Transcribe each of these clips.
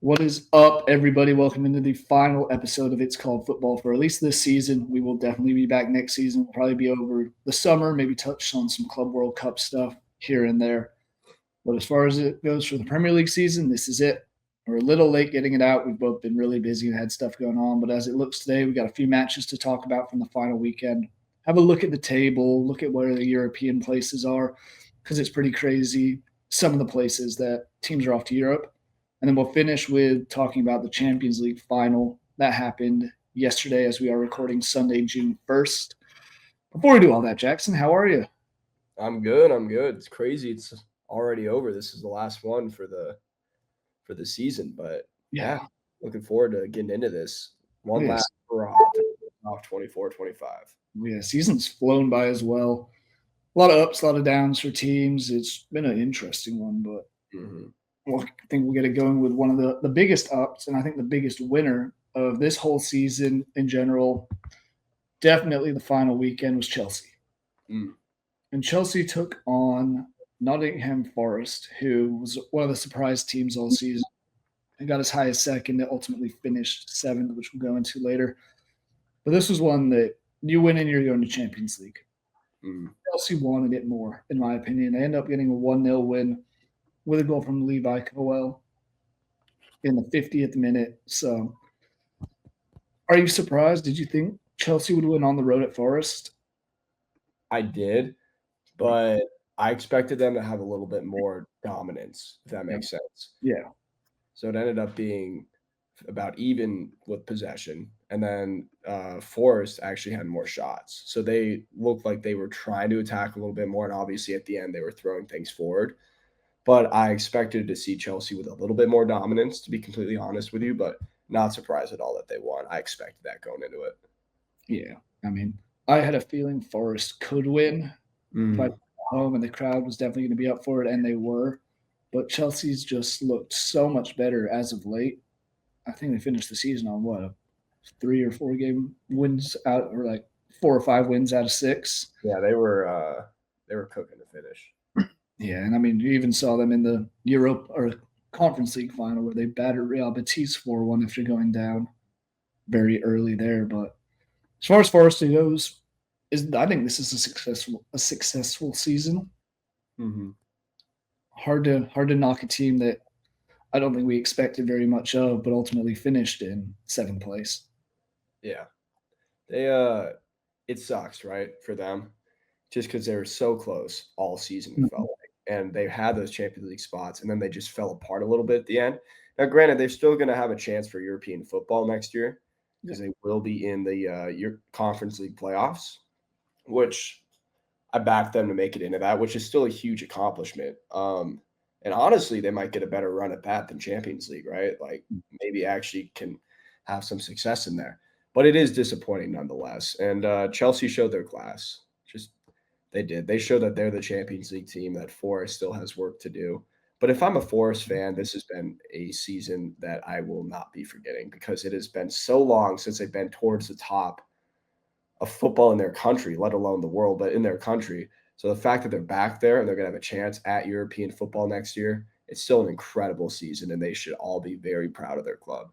What is up, everybody? Welcome into the final episode of It's Called Football for at least this season. We will definitely be back next season. We'll probably be over the summer, maybe touch on some Club World Cup stuff here and there. But as far as it goes for the Premier League season, this is it. We're a little late getting it out. We've both been really busy and had stuff going on. But as it looks today, we've got a few matches to talk about from the final weekend. Have a look at the table, look at where the European places are, because it's pretty crazy. Some of the places that teams are off to Europe. And then we'll finish with talking about the Champions League final that happened yesterday as we are recording Sunday, June 1st. Before we do all that, Jackson, how are you? I'm good. I'm good. It's crazy. It's already over. This is the last one for the season, but yeah, looking forward to getting into this. One Yes. last hurrah to off 24-25. Yeah, season's flown by as well. A lot of ups, a lot of downs for teams. It's been an interesting one, but Mm-hmm. well, I think we'll get it going with one of the biggest ups, and I think the biggest winner of this whole season in general. Definitely the final weekend was Chelsea. Mm. And Chelsea took on Nottingham Forest, who was one of the surprise teams all season. They got as high as second. They ultimately finished seventh, which we'll go into later. But this was one that you win and you're going to Champions League. Mm. Chelsea wanted it more, in my opinion. They end up getting a 1-0 win with a goal from Levi Colwell in the 50th minute. So, are you surprised? Did you think Chelsea would win on the road at Forest? I did, but I expected them to have a little bit more dominance, if that Yeah. makes sense. Yeah. So it ended up being about even with possession. And then Forest actually had more shots. So they looked like they were trying to attack a little bit more. And obviously at the end, they were throwing things forward. But I expected to see Chelsea with a little bit more dominance, to be completely honest with you, but not surprised at all that they won. I expected that going into it. Yeah. I mean, I had a feeling Forest could win, but Mm. home and the crowd was definitely going to be up for it, and they were. But Chelsea's just looked so much better as of late. I think they finished the season on what, a 3 or 4 game wins out, or like 4 or 5 wins out of 6. Yeah, they were cooking to finish. Yeah, and I mean, you even saw them in the Europe or Conference League final where they battered Real Betis 4-1 after going down very early there. But as far as Forest goes, I think this is a successful season. Mm-hmm. Hard to knock a team that I don't think we expected very much of, but ultimately finished in seventh place. Yeah. They it sucks, right, for them. Just because they were so close all season, it felt like. And they had those Champions League spots, and then they just fell apart a little bit at the end. Now, granted, they're still going to have a chance for European football next year Yeah. because they will be in the Conference League playoffs, which I back them to make it into that, which is still a huge accomplishment. And honestly, they might get a better run at that than Champions League, right? Like maybe actually can have some success in there. But it is disappointing nonetheless. And Chelsea showed their class. Just they did. They showed that they're the Champions League team, that Forest still has work to do. But if I'm a Forest fan, this has been a season that I will not be forgetting because it has been so long since they've been towards the top of football in their country, let alone the world, but in their country. So the fact that they're back there and they're going to have a chance at European football next year, it's still an incredible season, and they should all be very proud of their club.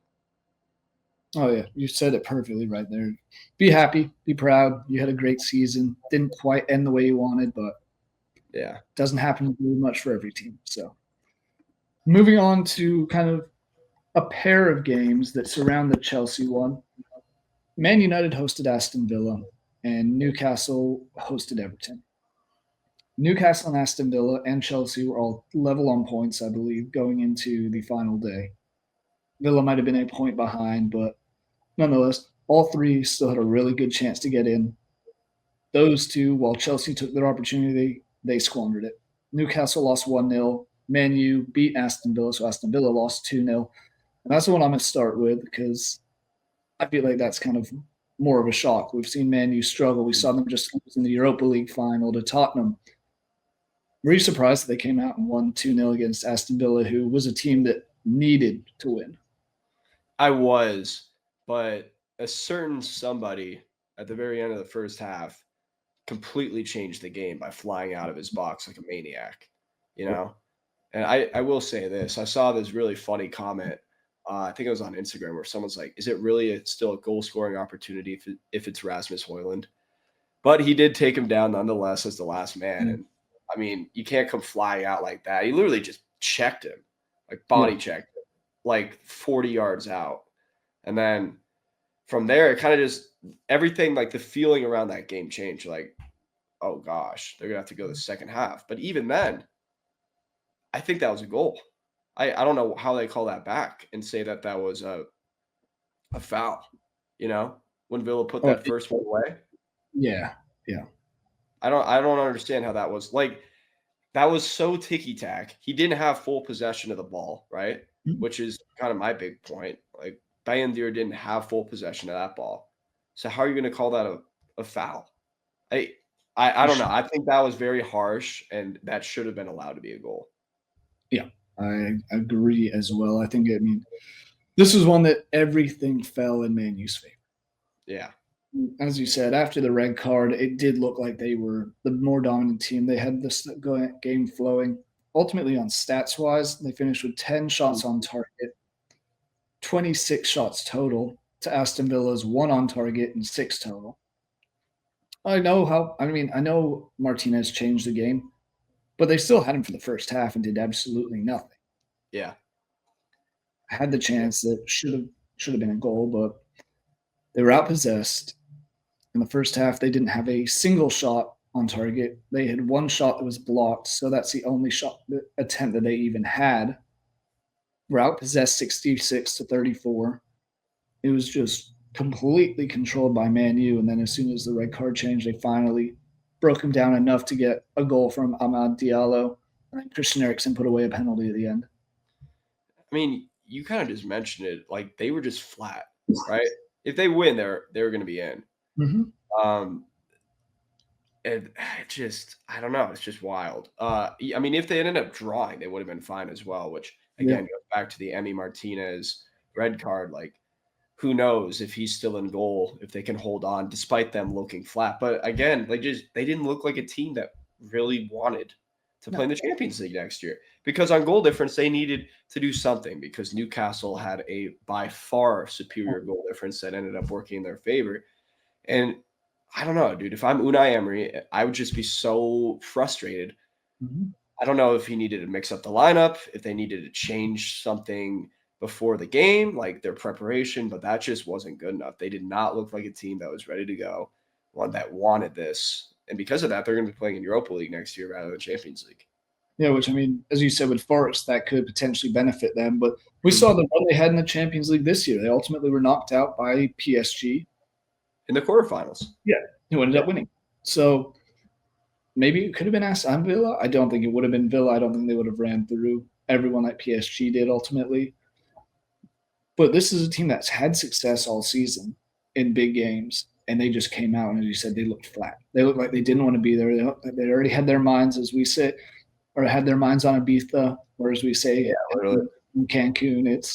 Oh yeah, you said it perfectly right there. Be happy, be proud. You had a great season. Didn't quite end the way you wanted, but Yeah. doesn't happen very much for every team. So moving on to kind of a pair of games that surround the Chelsea one. Man United hosted Aston Villa, and Newcastle hosted Everton. Newcastle and Aston Villa and Chelsea were all level on points, I believe, going into the final day. Villa might have been a point behind, but nonetheless, all three still had a really good chance to get in. Those two, while Chelsea took their opportunity, they squandered it. Newcastle lost 1-0. Man U beat Aston Villa, so Aston Villa lost 2-0. And that's the one I'm going to start with because I feel like that's kind of more of a shock. We've seen Man U struggle. We saw them just lose in the Europa League final to Tottenham. Were you surprised that they came out and won 2-0 against Aston Villa, who was a team that needed to win? I was, but a certain somebody at the very end of the first half completely changed the game by flying out of his box like a maniac, you know? And I will say this. I saw this really funny comment I think it was on Instagram, where someone's like, "Is it really still a goal scoring opportunity if it's Rasmus Højlund?" But he did take him down nonetheless as the last man. And I mean, you can't come flying out like that. He literally just checked him, like body checked him, like 40 yards out. And then from there, it kind of just everything, like the feeling around that game changed. Like, oh gosh, they're gonna have to go the second half. But even then, I think that was a goal. I don't know how they call that back and say that that was a foul. When Villa put that first one away. Yeah. I don't understand how that was like. That was so ticky-tack. He didn't have full possession of the ball, right? Mhm. Which is kind of my big point. Like, Bayindir didn't have full possession of that ball. So how are you going to call that a foul? I don't know. I think that was very harsh, and that should have been allowed to be a goal. Yeah, I agree as well. I think, this was one that everything fell in Man U's favor. Yeah. As you said, after the red card, it did look like they were the more dominant team. They had this game flowing. Ultimately, on stats wise, they finished with 10 shots on target, 26 shots total to Aston Villa's 1 on target and 6 total. I know Martinez changed the game, but they still had him for the first half and did absolutely nothing. Yeah. Had the chance that should have been a goal, but they were outpossessed. In the first half, they didn't have a single shot on target. They had one shot that was blocked, so that's the only shot attempt that they even had. We're outpossessed 66-34. It was just completely controlled by Man U, and then as soon as the red card changed, they finally broke him down enough to get a goal from Amad Diallo, and then Christian Eriksen put away a penalty at the end. I mean, you kind of just mentioned it. Like, they were just flat, right? If they win, they're going to be in. Mm-hmm. And I don't know. It's just wild. I mean, if they ended up drawing, they would have been fine as well, which again goes back to the Emi Martinez red card. Like, who knows if he's still in goal, if they can hold on despite them looking flat. But again, they didn't look like a team that really wanted to play in the Champions League next year, because on goal difference, they needed to do something, because Newcastle had a by far superior goal difference that ended up working in their favor. And I don't know, dude. If I'm Unai Emery, I would just be so frustrated. Mm-hmm. I don't know if he needed to mix up the lineup, if they needed to change something before the game, like their preparation, but that just wasn't good enough. They did not look like a team that was ready to go, one that wanted this. And because of that, they're going to be playing in Europa League next year rather than Champions League. Yeah, which, I mean, as you said with Forest, that could potentially benefit them. But we saw the run they had in the Champions League this year. They ultimately were knocked out by PSG in the quarterfinals. Yeah, who ended up winning. So maybe it could have been Aston Villa. I don't think it would have been Villa. I don't think they would have ran through everyone like PSG did ultimately. But this is a team that's had success all season in big games, and they just came out, and as you said, they looked flat. They looked like they didn't want to be there. They already had their minds, as we say, or had their minds on Ibiza, or as we say in Cancun. It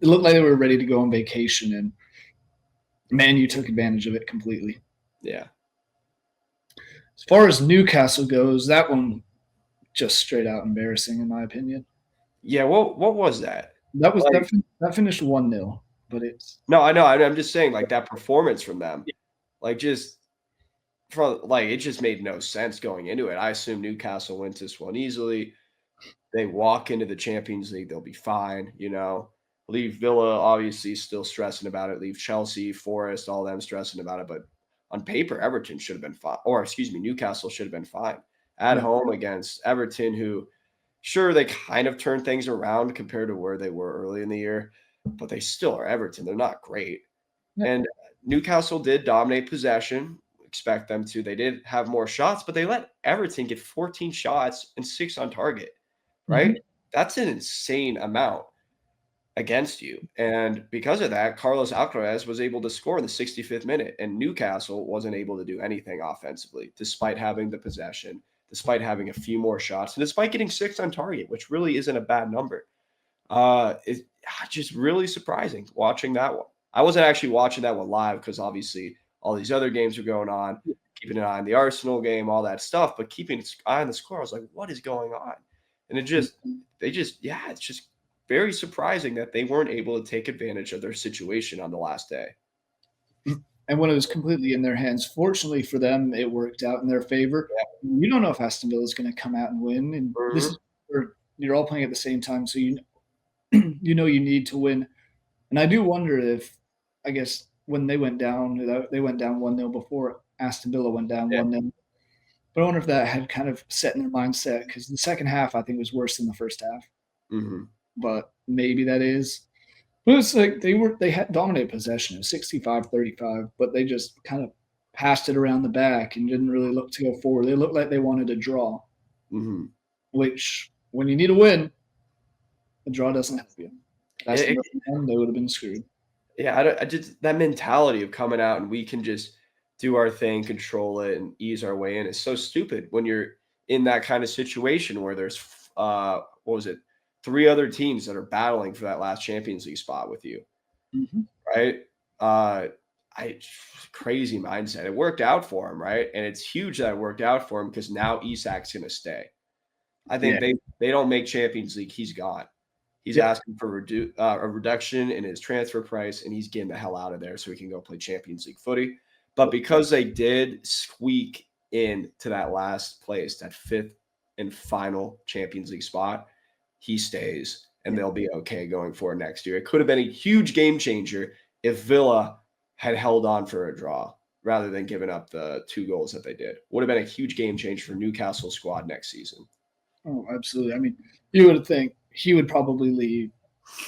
looked like they were ready to go on vacation, and Man U took advantage of it completely. Yeah. As far as Newcastle goes, that one just straight out embarrassing, in my opinion. Yeah, what was that? That was like, that finished 1-0, but it's no, I know. I'm just saying, like, that performance from them, like, just it just made no sense going into it. I assume Newcastle wins this one easily. They walk into the Champions League, they'll be fine. Leave Villa obviously still stressing about it. Leave Chelsea, Forest, all them stressing about it. But on paper, Everton should have been fine. Or excuse me, Newcastle should have been fine at home against Everton, who, sure, they kind of turned things around compared to where they were early in the year, but they still are Everton. They're not great. And Newcastle did dominate possession. Expect them to. They did have more shots, but they let Everton get 14 shots and 6 on target, right? Mm-hmm. That's an insane amount against you. And because of that, Carlos Alcaraz was able to score in the 65th minute, and Newcastle wasn't able to do anything offensively, despite having the possession, despite having a few more shots, and despite getting 6 on target, which really isn't a bad number. It's just really surprising watching that one. I wasn't actually watching that one live because obviously all these other games were going on, keeping an eye on the Arsenal game, all that stuff, but keeping an eye on the score, I was like, what is going on? And it's just very surprising that they weren't able to take advantage of their situation on the last day. And when it was completely in their hands, fortunately for them, it worked out in their favor. Yeah. You don't know if Aston Villa is going to come out and win, and this is where you're all playing at the same time, so you you need to win. And I do wonder if, I guess, when they went down 1-0 before Aston Villa went down 1-0. But I wonder if that had kind of set in their mindset, because the second half, I think, was worse than the first half. Mm-hmm. But maybe that is. But it's like they had dominated possession. It was 65-35, but they just kind of passed it around the back and didn't really look to go forward. They looked like they wanted to draw, which when you need a win, a draw doesn't help you. They would have been screwed. Yeah, I just that mentality of coming out and we can just do our thing, control it, and ease our way in is so stupid when you're in that kind of situation where there's what was it, 3 other teams that are battling for that last Champions League spot with you, right? Crazy mindset. It worked out for him, right? And it's huge that it worked out for him because now Isak's going to stay. I think they don't make Champions League, he's gone. He's asking for a reduction in his transfer price, and he's getting the hell out of there so he can go play Champions League footy. But because they did squeak into that last place, that 5th and final Champions League spot, he stays, and they'll be okay going forward next year. It could have been a huge game changer if Villa had held on for a draw rather than giving up the 2 goals that they did. Would have been a huge game changer for Newcastle squad next season. Oh, absolutely. I mean, you would think he would probably leave.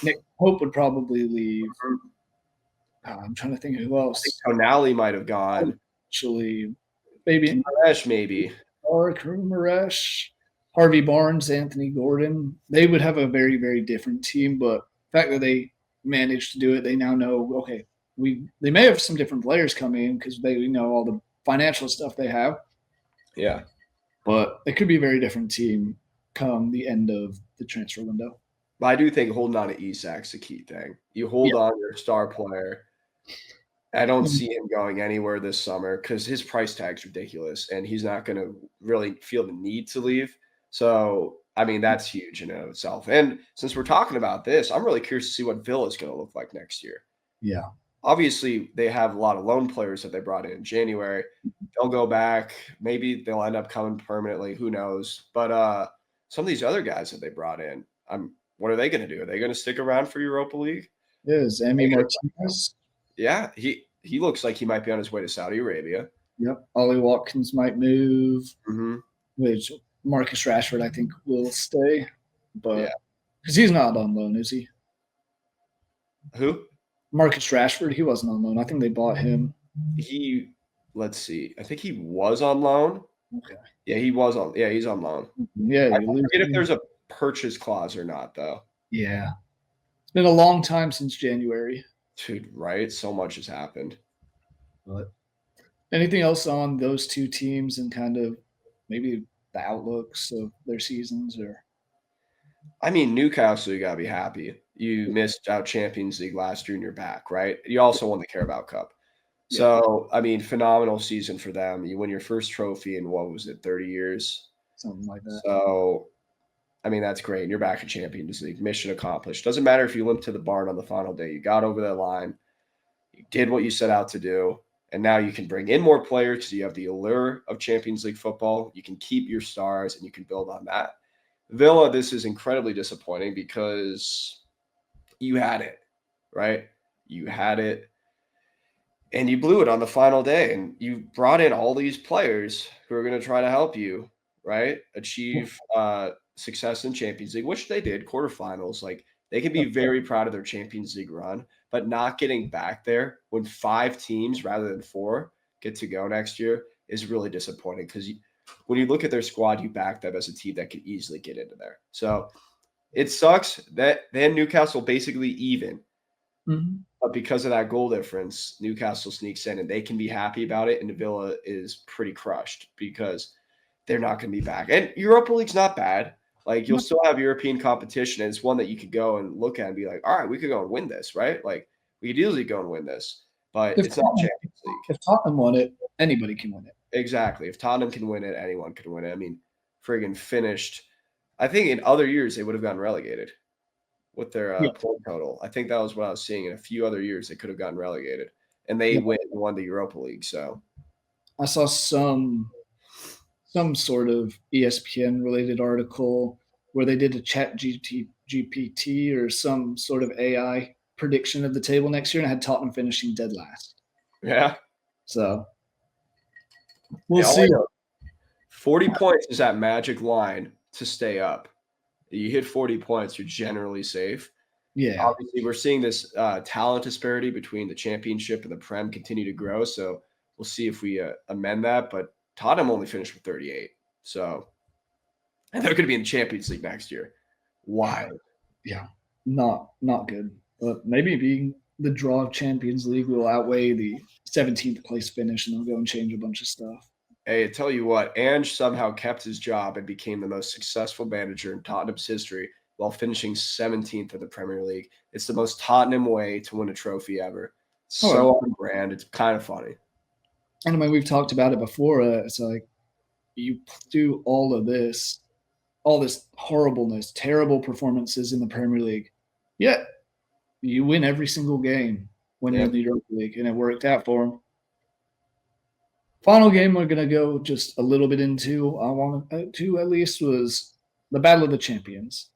Nick Pope would probably leave. I'm trying to think of who else. Tonali might have gone. Actually, maybe. Maybe. Or Maresh, Harvey Barnes, Anthony Gordon. They would have a very, very different team. But the fact that they managed to do it, they now know, okay, they may have some different players coming in because they know all the financial stuff they have. Yeah. But it could be a very different team come the end of the transfer window. But I do think holding on to Isak's a key thing. You hold on to your star player. I don't see him going anywhere this summer because his price tag's ridiculous, and he's not going to really feel the need to leave. So, I mean, that's huge in and of itself. And since we're talking about this, I'm really curious to see what Villa's going to look like next year. Yeah. Obviously, they have a lot of loan players that they brought in January. They'll go back. Maybe they'll end up coming permanently. Who knows? But some of these other guys that they brought in, what are they going to do? Are they going to stick around for Europa League? Yeah, Emi Martinez. Yeah, he looks like he might be on his way to Saudi Arabia. Yep. Ollie Watkins might move. Mm-hmm. Which Marcus Rashford, I think, will stay. But because he's not on loan, is he? Who? Marcus Rashford. He wasn't on loan. I think they bought him. Let's see. I think he was on loan. Okay. Yeah, he was on. Yeah, he's on loan. Yeah. I forget if there's a purchase clause or not, though. Yeah. It's been a long time since January. Dude, right? So much has happened. But anything else on those 2 teams and kind of maybe the outlooks of their seasons? Or I mean, Newcastle, you gotta be happy. You missed out Champions League last year and you're back, right? You also won the Carabao Cup. So, I mean, phenomenal season for them. You win your first trophy in, 30 years? Something like that. So, I mean, that's great. And you're back in Champions League. Mission accomplished. Doesn't matter if you limp to the barn on the final day. You got over that line. You did what you set out to do. And now you can bring in more players because you have the allure of Champions League football. You can keep your stars and you can build on that. Villa, this is incredibly disappointing because you had it, right? You had it. And you blew it on the final day. And you brought in all these players who are going to try to help you, right? Achieve success in Champions League, which they did, quarterfinals. Like, they can be very proud of their Champions League run, but not getting back there when 5 teams rather than 4 get to go next year is really disappointing because when you look at their squad, you back them as a team that could easily get into there. So it sucks that then Newcastle basically even. Mm-hmm. But because of that goal difference, Newcastle sneaks in and they can be happy about it. And Villa is pretty crushed because they're not going to be back. And Europa League's not bad. Like, you'll still have European competition. And it's one that you could go and look at and be like, all right, we could go and win this, right? Like, we could easily go and win this. But it's not Champions League. If Tottenham won it, anybody can win it. Exactly. If Tottenham can win it, anyone can win it. I mean, friggin' finished. I think in other years they would have gotten relegated. with their Yeah. point total. I think that was what I was seeing. In a few other years, they could have gotten relegated, and they Yeah. won the Europa League. So I saw some sort of ESPN related article where they did a GPT or some sort of AI prediction of the table next year, and I had Tottenham finishing dead last. yeah, So we'll yeah. All I see. know, 40 points is that magic line to stay up. You hit 40 points, you're generally safe. Yeah. Obviously, we're seeing this talent disparity between the championship and the Prem continue to grow. So we'll see if we amend that. But Tottenham only finished with 38. So, and they're going to be in the Champions League next year. Wild. Yeah. Not good. But maybe being the draw of Champions League will outweigh the 17th place finish, and they'll go and change a bunch of stuff. Hey, I tell you what, Ange somehow kept his job and became the most successful manager in Tottenham's history while finishing 17th in the Premier League. It's the most Tottenham way to win a trophy ever. So on brand. It's kind of funny. And I mean, we've talked about it before. It's like you do all this horribleness, terrible performances in the Premier League, yet you win every single game when you're in the Europa League, and it worked out for them. Final game we're going to go just a little bit into, I want to at least, was the Battle of the Champions.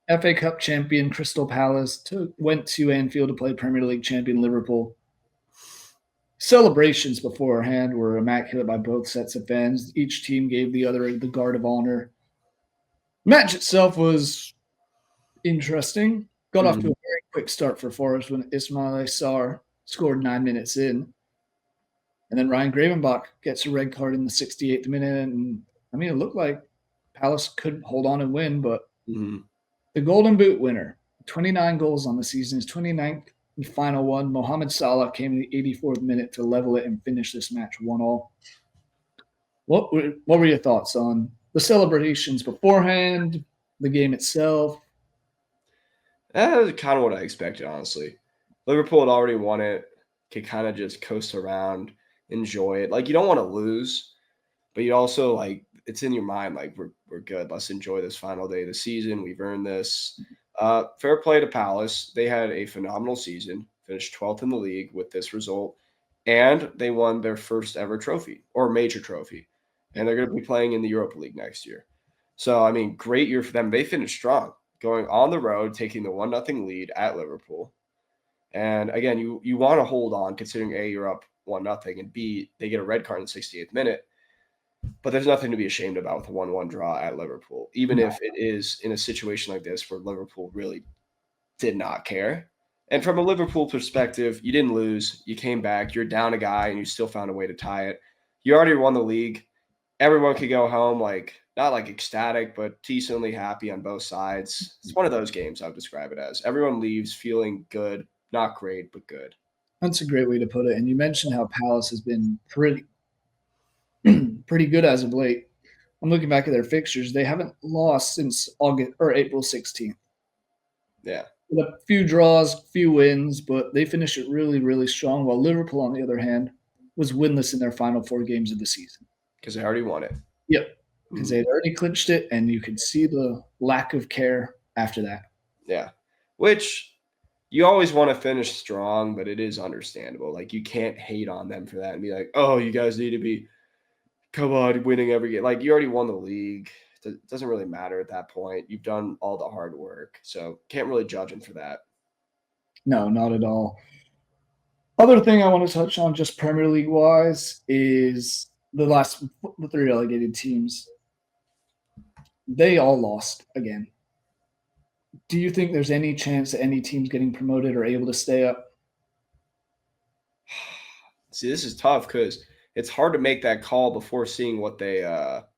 FA Cup champion Crystal Palace went to Anfield to play Premier League champion Liverpool. Celebrations beforehand were immaculate by both sets of fans. Each team gave the other the guard of honor. Match itself was interesting. Got off to a very quick start for Forest when Ismail Sarr scored 9 minutes in. And then Ryan Gravenbach gets a red card in the 68th minute. And I mean, it looked like Palace could hold on and win, but the Golden Boot winner, 29 goals on the season, his 29th and final one, Mohamed Salah, came in the 84th minute to level it and finish this match 1-1. What were your thoughts on the celebrations beforehand, the game itself? That was kind of what I expected, honestly. Liverpool had already won it, could kind of just coast around, enjoy it. Like, you don't want to lose, but you also, like, it's in your mind, like, we're good. Let's enjoy this final day of the season. We've earned this. Fair play to Palace. They had a phenomenal season, finished 12th in the league with this result, and they won their first ever trophy, or major trophy. And they're going to be playing in the Europa League next year. So, I mean, great year for them. They finished strong, going on the road, taking the 1-0 lead at Liverpool. And again, you want to hold on, considering A, you're up 1-0, and B, they get a red card in the 68th minute. But there's nothing to be ashamed about with a 1-1 draw at Liverpool, even if it is in a situation like this where Liverpool really did not care. And from a Liverpool perspective, you didn't lose. You came back. You're down a guy, and you still found a way to tie it. You already won the league. Everyone could go home, like, not like ecstatic, but decently happy on both sides. It's one of those games I would describe it as. Everyone leaves feeling good. Not great, but good. That's a great way to put it. And you mentioned how Palace has been pretty good as of late. I'm looking back at their fixtures. They haven't lost since August or April 16th. Yeah. With a few draws, few wins, but they finished it really, really strong. While Liverpool, on the other hand, was winless in their final 4 games of the season. Because they already won it. Yep. Because they had already clinched it, and you could see the lack of care after that. Yeah. Which you always want to finish strong, but it is understandable. Like, you can't hate on them for that and be like, oh, you guys need to be, come on, winning every game. Like, you already won the league. It doesn't really matter at that point. You've done all the hard work. So can't really judge them for that. No, not at all. Other thing I want to touch on just Premier League-wise is the 3 relegated teams. They all lost again. Do you think there's any chance that any team's getting promoted or able to stay up? See, this is tough because it's hard to make that call before seeing what the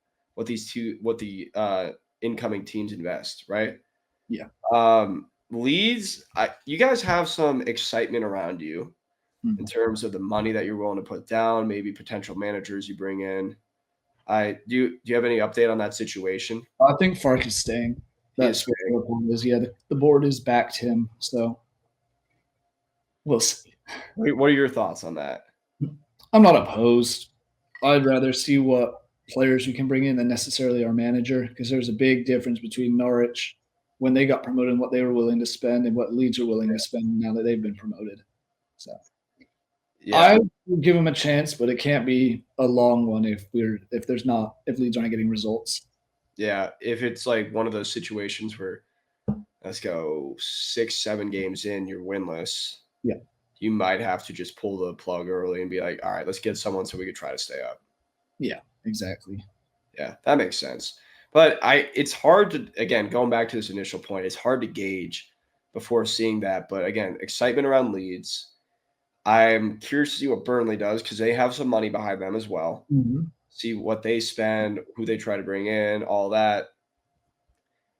incoming teams invest, right? Yeah. Leeds, you guys have some excitement around you in terms of the money that you're willing to put down, maybe potential managers you bring in. Do you have any update on that situation? I think Fark is staying. That's what Liverpool is. Yeah, the board has backed him, so we'll see. What are your thoughts on that? I'm not opposed. I'd rather see what players we can bring in than necessarily our manager, because there's a big difference between Norwich when they got promoted and what they were willing to spend and what Leeds are willing to spend now that they've been promoted. So I would give them a chance, but it can't be a long one if Leeds aren't getting results. Yeah, if it's like one of those situations where let's go 6-7 games in, you're winless. Yeah. You might have to just pull the plug early and be like, all right, let's get someone so we could try to stay up. Yeah, exactly. Yeah, that makes sense. But it's hard to, again, going back to this initial point, it's hard to gauge before seeing that. But again, excitement around Leeds. I'm curious to see what Burnley does because they have some money behind them as well. Mm-hmm. See what they spend, who they try to bring in, all that.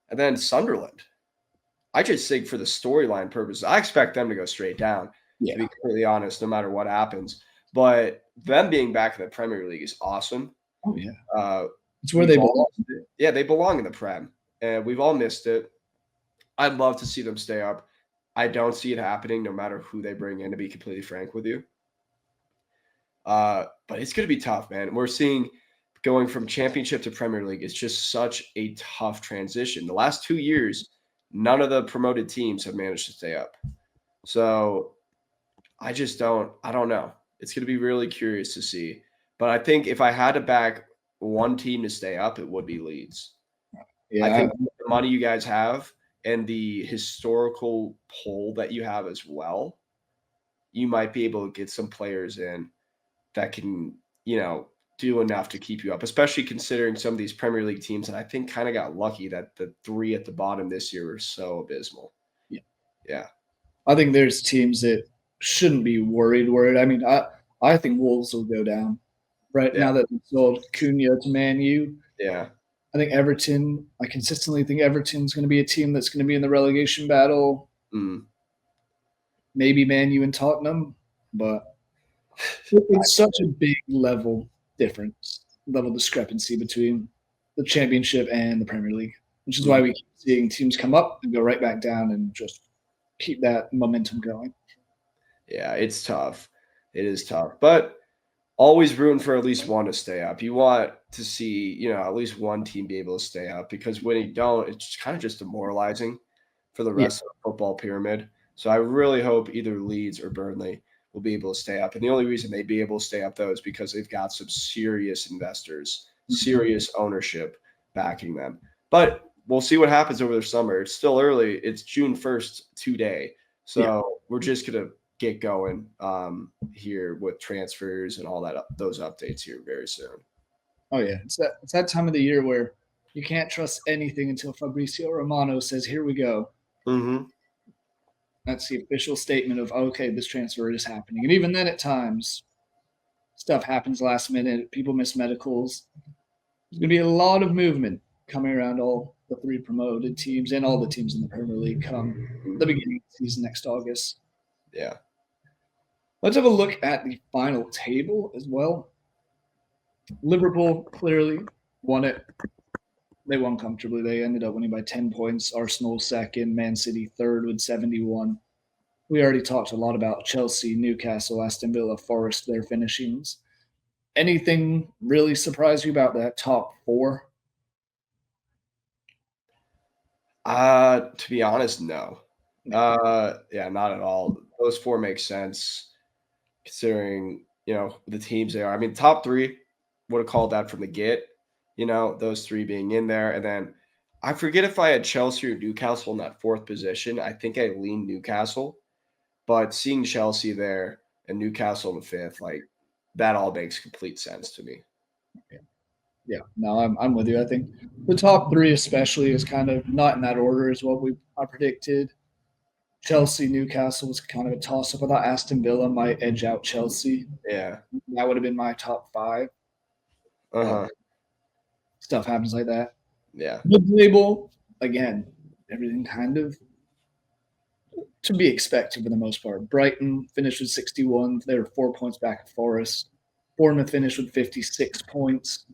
And then Sunderland. I just think for the storyline purposes, I expect them to go straight down, to be completely honest, no matter what happens. But them being back in the Premier League is awesome. Oh, yeah. It's where they belong. Yeah, they belong in the Prem. And we've all missed it. I'd love to see them stay up. I don't see it happening no matter who they bring in, to be completely frank with you. But it's going to be tough, man. We're seeing going from Championship to Premier League. It's just such a tough transition. The last 2 years, none of the promoted teams have managed to stay up. So I don't know. It's going to be really curious to see. But I think if I had to back one team to stay up, it would be Leeds. Yeah, I think the money you guys have and the historical pull that you have as well, you might be able to get some players in that can, do enough to keep you up, especially considering some of these Premier League teams that I think kind of got lucky that the 3 at the bottom this year were so abysmal. Yeah. I think there's teams that shouldn't be worried. I mean, I think Wolves will go down now that they sold Cunha to Man U. Yeah. I think Everton, I consistently think Everton's going to be a team that's going to be in the relegation battle. Maybe Man U and Tottenham, but it's such a big level discrepancy between the Championship and the Premier League, which is why we keep seeing teams come up and go right back down and just keep that momentum going. Yeah, it's tough. It is tough, but always rooting for at least one to stay up. You want to see, at least one team be able to stay up because when you don't, it's kind of just demoralizing for the rest of the football pyramid. So I really hope either Leeds or Burnley will be able to stay up. And the only reason they'd be able to stay up, though, is because they've got some serious investors, serious ownership backing them. But we'll see what happens over the summer. It's still early. It's June 1st today. So we're just going to get going here with transfers and all that, those updates here very soon. Oh, yeah. It's that time of the year where you can't trust anything until Fabrizio Romano says, here we go. Mm-hmm. That's the official statement of, okay, this transfer is happening. And even then at times, stuff happens last minute. People miss medicals. There's going to be a lot of movement coming around all the 3 promoted teams and all the teams in the Premier League come the beginning of the season next August. Yeah. Let's have a look at the final table as well. Liverpool clearly won it. They won comfortably. They ended up winning by 10 points. Arsenal second, Man City third with 71. We already talked a lot about Chelsea, Newcastle, Aston Villa, Forest, their finishings. Anything really surprise you about that top 4? To be honest, no. Yeah, not at all. Those 4 make sense considering, the teams they are. I mean, top 3 would have called that from the get, those 3 being in there. And then I forget if I had Chelsea or Newcastle in that 4th position. I think I leaned Newcastle, but seeing Chelsea there and Newcastle in the 5th, like that all makes complete sense to me. Yeah, no, I'm with you. I think the top 3 especially is kind of not in that order as what I predicted. Chelsea, Newcastle was kind of a toss-up. I thought Aston Villa might edge out Chelsea. Yeah. That would have been my top 5. Stuff happens like that. Yeah. Mid-table, again, everything kind of to be expected for the most part. Brighton finished with 61. They were 4 points back at Forest. Bournemouth finished with 56 points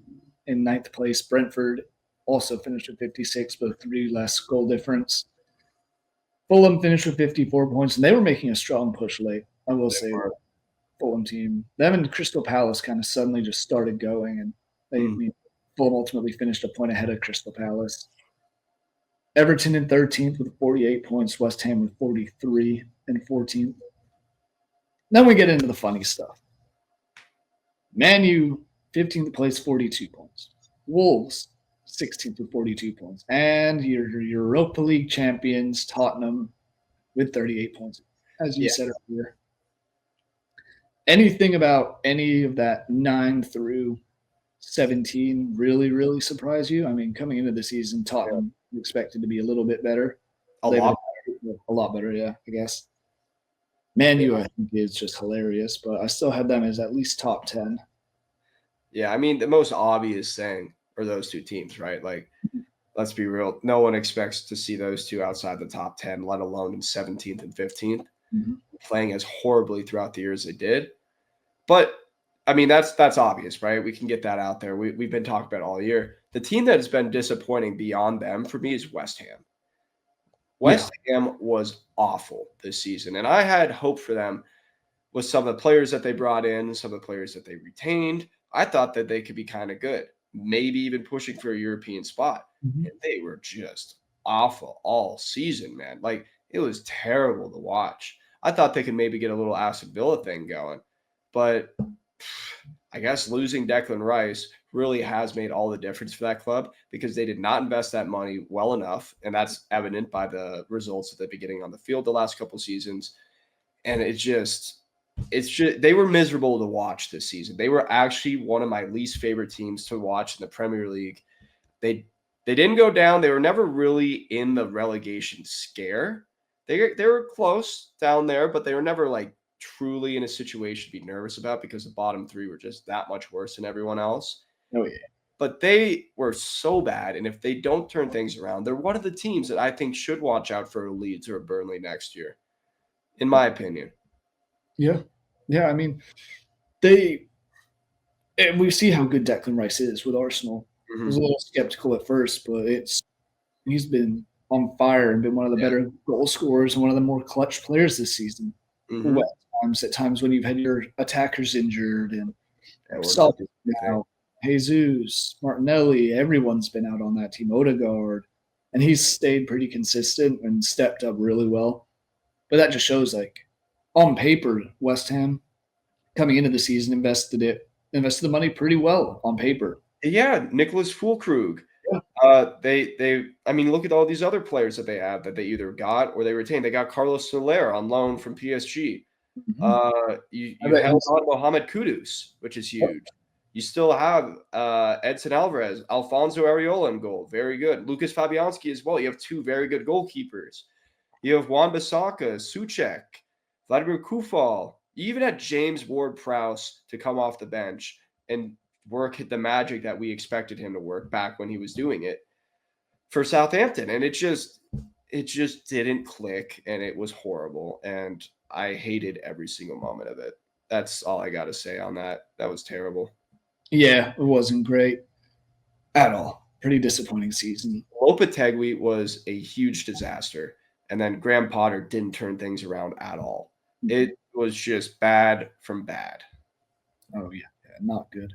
in 9th place. Brentford also finished with 56, but 3 less goal difference. Fulham finished with 54 points, and they were making a strong push late. I will say, Fulham team. Them and Crystal Palace kind of suddenly just started going, and Fulham ultimately finished a point ahead of Crystal Palace. Everton in 13th with 48 points. West Ham with 43 and 14th. Then we get into the funny stuff. Man U, 15th place, 42 points. Wolves, 16th with 42 points. And your Europa League champions, Tottenham, with 38 points, as you said earlier. Anything about any of that 9 through 17 really, really surprise you? I mean, coming into the season, Tottenham expected to be a little bit better. A lot better, yeah, I guess. Man U, I think, is just hilarious, but I still have them as at least top 10. Yeah, I mean, the most obvious thing are those two teams, right? Like, let's be real. No one expects to see those two outside the top 10, let alone in 17th and 15th, playing as horribly throughout the years they did. But, I mean, that's obvious, right? We can get that out there. We've been talking about it all year. The team that has been disappointing beyond them for me is West Ham. West Ham was awful this season, and I had hope for them with some of the players that they brought in, some of the players that they retained. I thought that they could be kind of good, maybe even pushing for a European spot. And they were just awful all season, man. Like, it was terrible to watch. I thought they could maybe get a little Aston Villa thing going, but I guess losing Declan Rice really has made all the difference for that club because they did not invest that money well enough, and that's evident by the results at the beginning on the field the last couple seasons. And it's just they were miserable to watch this season. They were actually one of my least favorite teams to watch in the Premier League. They didn't go down. They were never really in the relegation scare. They were close down there, but they were never like truly in a situation to be nervous about because the bottom three were just that much worse than everyone else. Oh, yeah. But they were so bad, and if they don't turn things around, they're one of the teams that I think should watch out for a Leeds or a Burnley next year, in my opinion. Yeah. Yeah, I mean, we see how good Declan Rice is with Arsenal. I was a little skeptical at first, but he's been on fire and been one of the better goal scorers and one of the more clutch players this season. At times when you've had your attackers injured and Jesus, Martinelli, everyone's been out on that team, Odegaard, and he's stayed pretty consistent and stepped up really well. But that just shows, like, on paper, West Ham coming into the season invested the money pretty well on paper. Yeah, Nicholas Füllkrug. Yeah. I mean, look at all these other players that they have that they either got or they retained. They got Carlos Soler on loan from PSG. You held on Mohamed Kudus, which is huge. You still have Edson Alvarez, Alfonso Areola in goal. Very good. Lucas Fabianski as well. You have two very good goalkeepers. You have Wan-Bissaka, Souček, Vladimir Kufal. You even had James Ward-Prowse to come off the bench and work the magic that we expected him to work back when he was doing it for Southampton. And it just didn't click, and it was horrible. And I hated every single moment of it. That's all I got to say on that. That was terrible. Yeah, it wasn't great at all. Pretty disappointing season. Lopetegui was a huge disaster. And then Graham Potter didn't turn things around at all. It was just bad from bad. Oh, yeah, not good.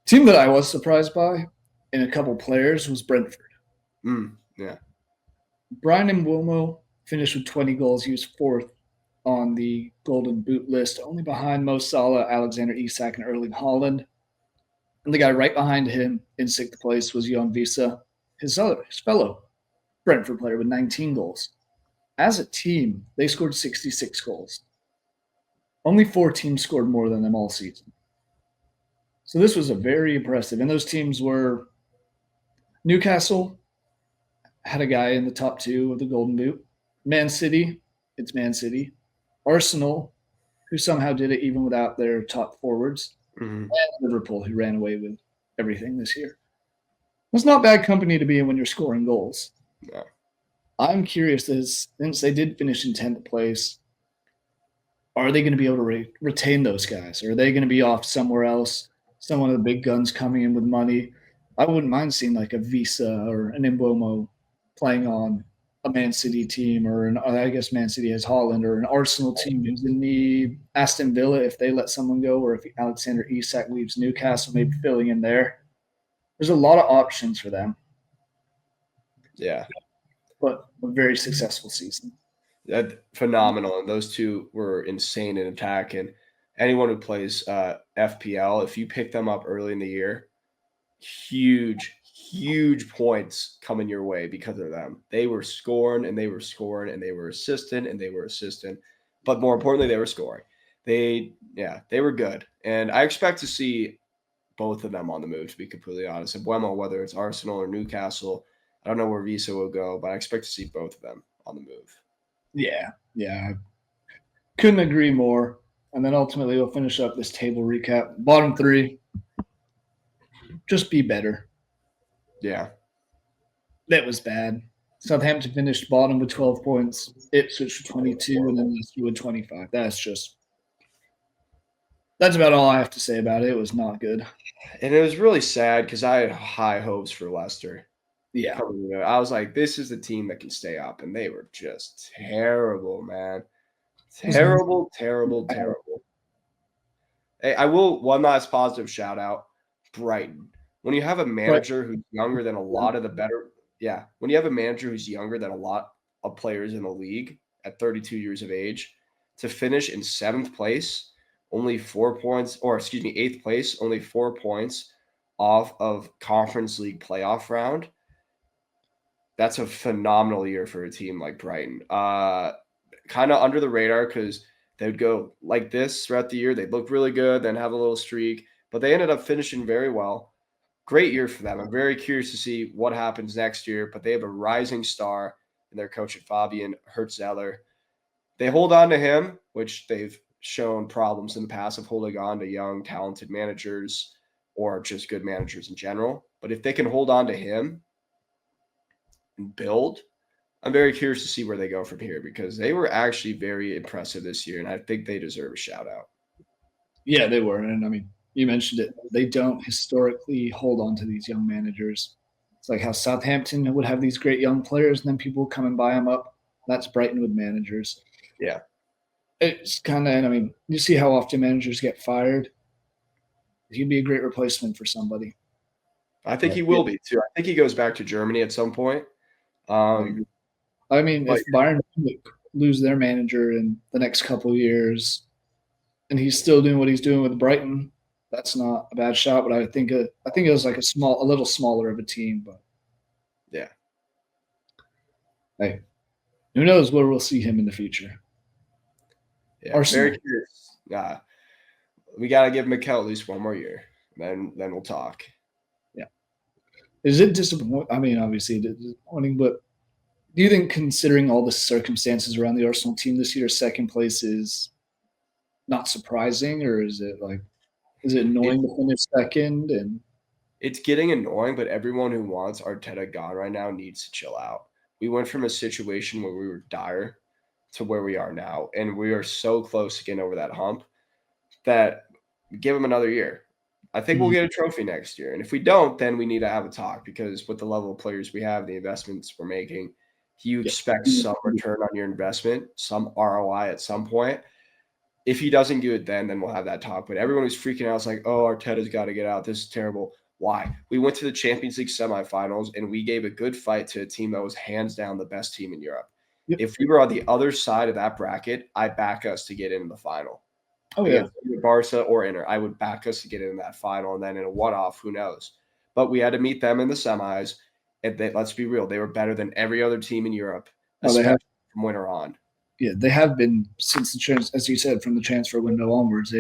Team that I was surprised by in a couple players was Brentford. Yeah. Brian Mbeumo finished with 20 goals. He was fourth on the Golden Boot list, only behind Mo Salah, Alexander Isak, and Erling Haaland. And the guy right behind him in sixth place was Jon Visa, his fellow Brentford player with 19 goals. As a team, they scored 66 goals. Only 4 teams scored more than them all season. So this was a very impressive. And those teams were Newcastle, had a guy in the top 2 of the Golden Boot. Man City, it's Man City. Arsenal, who somehow did it even without their top forwards. And Liverpool, who ran away with everything this year. It's not bad company to be in when you're scoring goals. No. I'm curious, since they did finish in 10th place, are they going to be able to retain those guys? Or are they going to be off somewhere else? Some of the big guns coming in with money. I wouldn't mind seeing like a Visa or an Mbeumo playing on a Man City team, or I guess Man City has Haaland, or an Arsenal team who's in the Aston Villa if they let someone go, or if Alexander Isak leaves Newcastle, maybe filling in there. There's a lot of options for them. Yeah. but a very successful season. That phenomenal. And those two were insane in attack. And anyone who plays FPL, if you pick them up early in the year, huge points coming your way because of them. They were scoring and they were scoring and they were assisting and they were assisting. But more importantly, they were scoring. They were good. And I expect to see both of them on the move, to be completely honest. And Buemo, whether it's Arsenal or Newcastle, I don't know where Visa will go, but I expect to see both of them on the move. Yeah. I couldn't agree more. And then ultimately, we'll finish up this table recap. Bottom three, just be better. Yeah. That was bad. Southampton finished bottom with 12 points, Ipswich with 22, and then Leicester with 25. That's about all I have to say about it. It was not good. And it was really sad because I had high hopes for Leicester. Yeah. I was like, this is the team that can stay up. And they were just terrible, man. Terrible. Hey, I will one last positive shout out. Brighton. When you have a manager who's younger than a lot of the better, when you have a manager who's younger than a lot of players in the league at 32 years of age, to finish in 7th place, only 4 points, or excuse me, 8th place, only 4 points off of Conference League playoff round. That's a phenomenal year for a team like Brighton. Kind of under the radar because they would go like this throughout the year. They'd look really good, then have a little streak, but they ended up finishing very well. Great year for them. I'm very curious to see what happens next year, but they have a rising star in their coach, Fabian Hertzeller. They hold on to him, which they've shown problems in the past of holding on to young, talented managers or just good managers in general. But if they can hold on to him and build, I'm very curious to see where they go from here because they were actually very impressive this year, and I think they deserve a shout out. Yeah, they were. And I mean, you mentioned it. They don't historically hold on to these young managers. It's like how Southampton would have these great young players, and then people would come and buy them up. That's Brighton with managers. Yeah. It's kind of, and I mean, you see how often managers get fired. He'd be a great replacement for somebody. I think he will be too. I think he goes back to Germany at some point. I mean, if Bayern lose their manager in the next couple of years, and he's still doing what he's doing with Brighton, that's not a bad shot. But I think it was like a little smaller of a team. But yeah, hey, who knows where we'll see him in the future? Yeah, Arsenal. Very curious. We got to give Mikel at least one more year. Then we'll talk. Yeah. Is it disappointing? I mean, obviously it is disappointing, but do you think, considering all the circumstances around the Arsenal team this year, second place is not surprising, or is it annoying to finish second? And it's getting annoying, but everyone who wants Arteta gone right now needs to chill out. We went from a situation where we were dire to where we are now, and we are so close to getting over that hump that give him another year. I think we'll get a trophy next year, and if we don't, then we need to have a talk because with the level of players we have, the investments we're making, you expect some return on your investment, some ROI at some point. If he doesn't do it then we'll have that talk. But everyone was freaking out. It's like, oh, Arteta's got to get out. This is terrible. Why? We went to the Champions League semifinals, and we gave a good fight to a team that was hands down the best team in Europe. Yep. If we were on the other side of that bracket, I back us to get in the final. Oh, yeah. Barca or Inter, I would back us to get in that final, and then in a one-off, who knows? But we had to meet them in the semis, and let's be real, they were better than every other team in Europe, especially from winter on. Yeah, they have been since the as you said, from the transfer window onwards.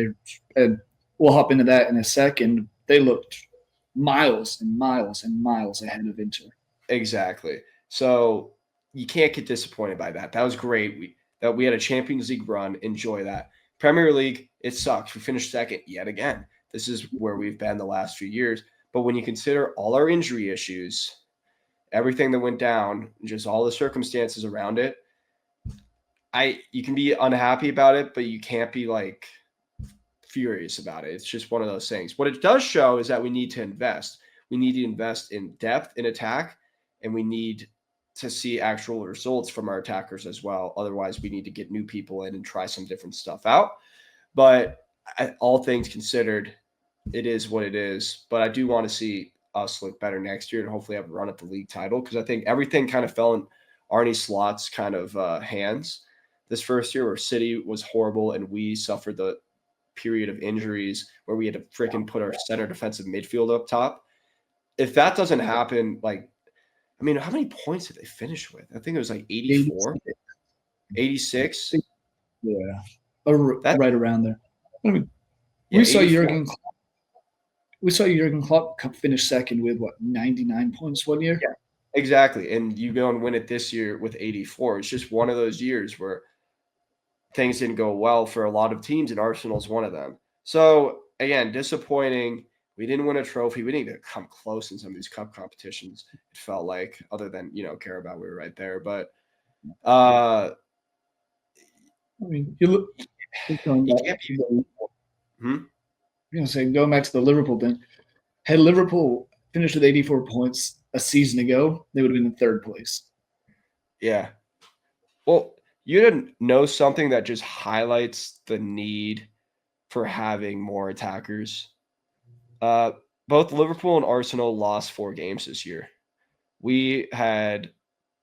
And we'll hop into that in a second. They looked miles and miles and miles ahead of Inter. Exactly. So you can't get disappointed by that. That was great. We had a Champions League run. Enjoy that. Premier League, it sucks. We finished second yet again. This is where we've been the last few years. But when you consider all our injury issues, everything that went down, just all the circumstances around it, you can be unhappy about it, but you can't be like furious about it. It's just one of those things. What it does show is that we need to invest. We need to invest in depth in attack, and we need to see actual results from our attackers as well. Otherwise, we need to get new people in and try some different stuff out. But all things considered, it is what it is. But I do want to see us look better next year and hopefully have a run at the league title because I think everything kind of fell in Arne Slot's kind of hands this first year, where City was horrible and we suffered the period of injuries where we had to freaking put our center defensive midfield up top. If that doesn't happen, like, I mean, how many points did they finish with? I think it was like 84, 86. Yeah, right around there. I mean, Yeah, we saw 84. Jurgen Klopp finish second with 99 points one year. Yeah, exactly. And you go and win it this year with 84. It's just one of those years where things didn't go well for a lot of teams, and Arsenal's one of them. So again, disappointing. We didn't win a trophy. We didn't even come close in some of these cup competitions. It felt like, other than Carabao, we were right there. But I mean, you look. Going back to the Liverpool thing. Had Liverpool finished with 84 points a season ago, they would have been in third place. Yeah. Well, you didn't know something that just highlights the need for having more attackers. Both Liverpool and Arsenal lost 4 games this year. We had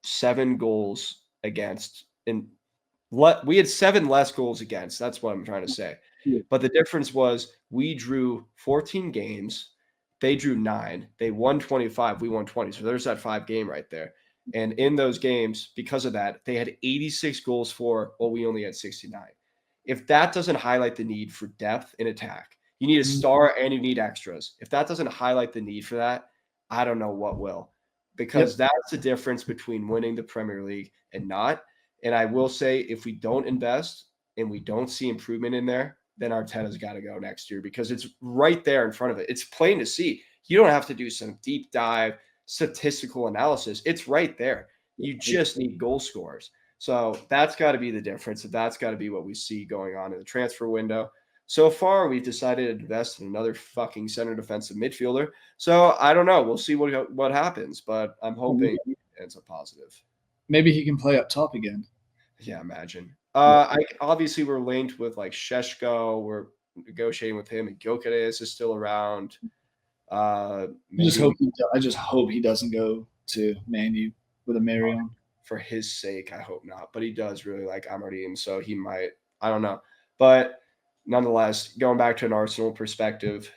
7 goals against, and we had 7 less goals against. That's what I'm trying to say. Yeah. But the difference was we drew 14 games. They drew 9. They won 25. We won 20. So there's that 5 game right there. And in those games, because of that, they had 86 goals for, well, we only had 69. If that doesn't highlight the need for depth in attack, you need a star and you need extras. If that doesn't highlight the need for that, I don't know what will. Because that's the difference between winning the Premier League and not. And I will say, if we don't invest and we don't see improvement in there, then Arteta's got to go next year, because it's right there in front of it. It's plain to see. You don't have to do some deep dive statistical analysis. It's right there. You just need goal scorers. So that's got to be the difference. That's got to be what we see going on in the transfer window. So far, we've decided to invest in another fucking center defensive midfielder. So I don't know. We'll see what happens, but I'm hoping it's a positive. Maybe he can play up top again. Yeah, imagine. Obviously we're linked with like Šeško. We're negotiating with him, and Gyökeres is still around. I just hope he doesn't go to Man U with a Marion. For his sake, I hope not. But he does really like Amorim, so he might. I don't know. But nonetheless, going back to an Arsenal perspective,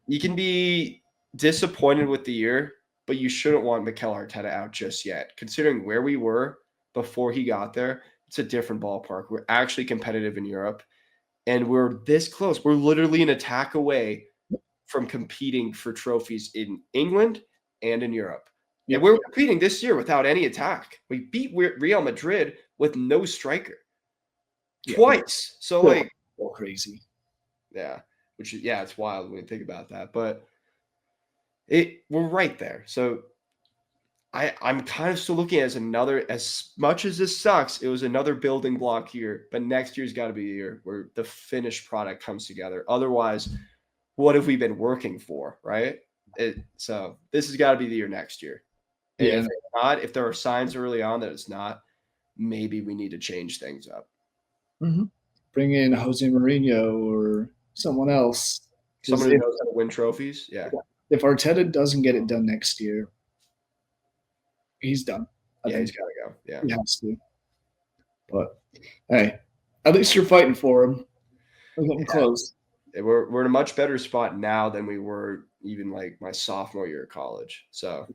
you can be disappointed with the year, but you shouldn't want Mikel Arteta out just yet. Considering where we were before he got there, it's a different ballpark. We're actually competitive in Europe, and we're this close. We're literally an attack away from competing for trophies in England and in Europe. Yep. And we're competing this year without any attack. We beat Real Madrid with no striker twice. So crazy. Yeah, it's wild when you think about that. But we're right there. So I'm kind of still looking at it as much as this sucks, it was another building block here. But next year's got to be the year where the finished product comes together. Otherwise, what have we been working for, right? So this has got to be the year next year. And if it's not, if there are signs early on that it's not, maybe we need to change things up. Mm-hmm. Bring in Jose Mourinho or someone else. Someone who knows how to win trophies. Yeah. If Arteta doesn't get it done next year, he's done. He's got to go. Yeah. He has to. But, hey, at least you're fighting for him. We're getting close. We're in a much better spot now than we were even like my sophomore year of college. So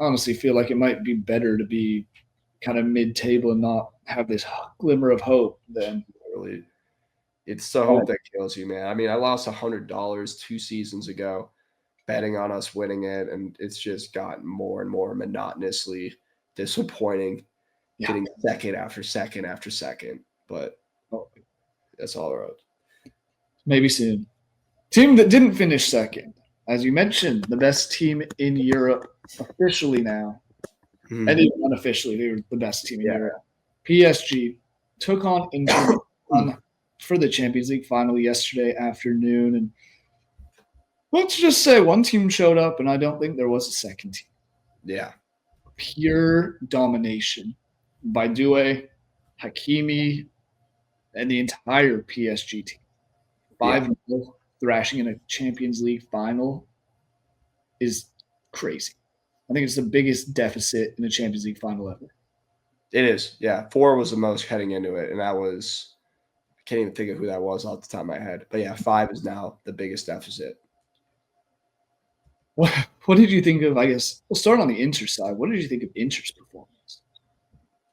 I honestly feel like it might be better to be kind of mid-table and not have this glimmer of hope than really. It's the hope that kills you, man. I mean, I lost $100 2 seasons ago betting on us winning it, and it's just gotten more and more monotonously disappointing, getting second after second after second. But that's all I wrote. Maybe soon. Team that didn't finish second, as you mentioned, the best team in Europe officially now, and even unofficially, they were the best team in Europe. PSG took on Inter for the Champions League final yesterday afternoon, and let's just say one team showed up, and I don't think there was a second team. Yeah. Pure domination by Doué, Hakimi, and the entire PSG team. 5-0 thrashing in a Champions League final is crazy. I think it's the biggest deficit in a Champions League final ever. It is. Yeah. 4 was the most heading into it. And that was, I can't even think of who that was off the top of my head. But yeah, 5 is now the biggest deficit. What did you think of, I guess, we'll start on the Inter side. What did you think of Inter's performance?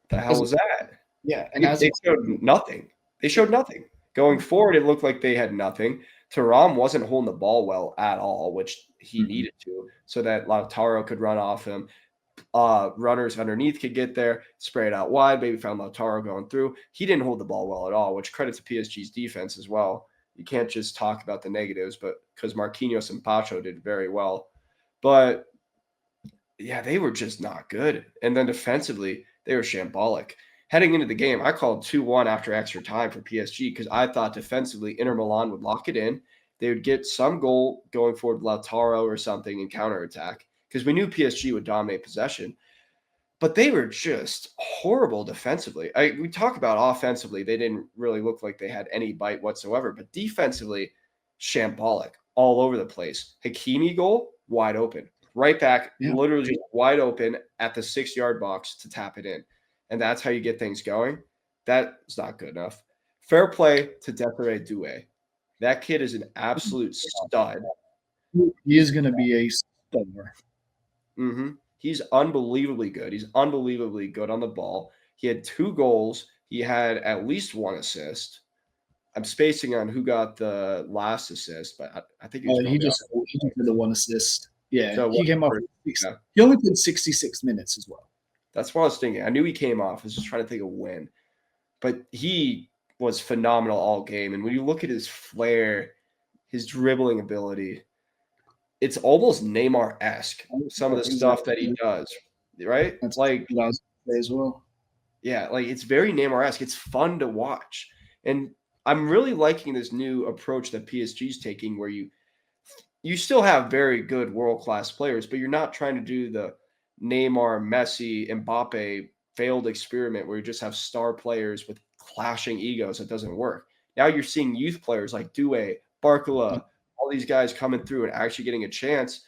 The hell was that? Yeah, and They showed nothing. They showed nothing. Going forward, it looked like they had nothing. Thuram wasn't holding the ball well at all, which he needed to, so that Lautaro could run off him. Runners underneath could get there, spray it out wide. Maybe found Lautaro going through. He didn't hold the ball well at all, which credit to PSG's defense as well. You can't just talk about the negatives, but because Marquinhos and Pacho did very well. But yeah, they were just not good. And then defensively, they were shambolic. Heading into the game, I called 2-1 after extra time for PSG because I thought defensively Inter Milan would lock it in. They would get some goal going forward, Lautaro or something in counterattack because we knew PSG would dominate possession. But they were just horrible defensively. We talk about offensively, they didn't really look like they had any bite whatsoever. But defensively, shambolic all over the place. Hakimi goal, wide open. Right back, literally just wide open at the 6-yard box to tap it in. And that's how you get things going. That is not good enough. Fair play to Desiree Doué. That kid is an absolute stud. He is going to be a star. Mm-hmm. He's unbelievably good. He's unbelievably good on the ball. He had 2 goals. He had at least 1 assist. I'm spacing on who got the last assist, but I think he just did the 1 assist. Yeah, so he came off. Yeah. He only played 66 minutes as well. That's what I was thinking. I knew he came off. I was just trying to think of when. But he was phenomenal all game. And when you look at his flair, his dribbling ability, it's almost Neymar-esque, some of the stuff that he does, right? That's like what I was say as well. Yeah, like it's very Neymar-esque. It's fun to watch. And I'm really liking this new approach that PSG's taking where you still have very good world-class players, but you're not trying to do the Neymar, Messi, Mbappe failed experiment where you just have star players with clashing egos that doesn't work. Now you're seeing youth players like Doué, Barcola, all these guys coming through and actually getting a chance.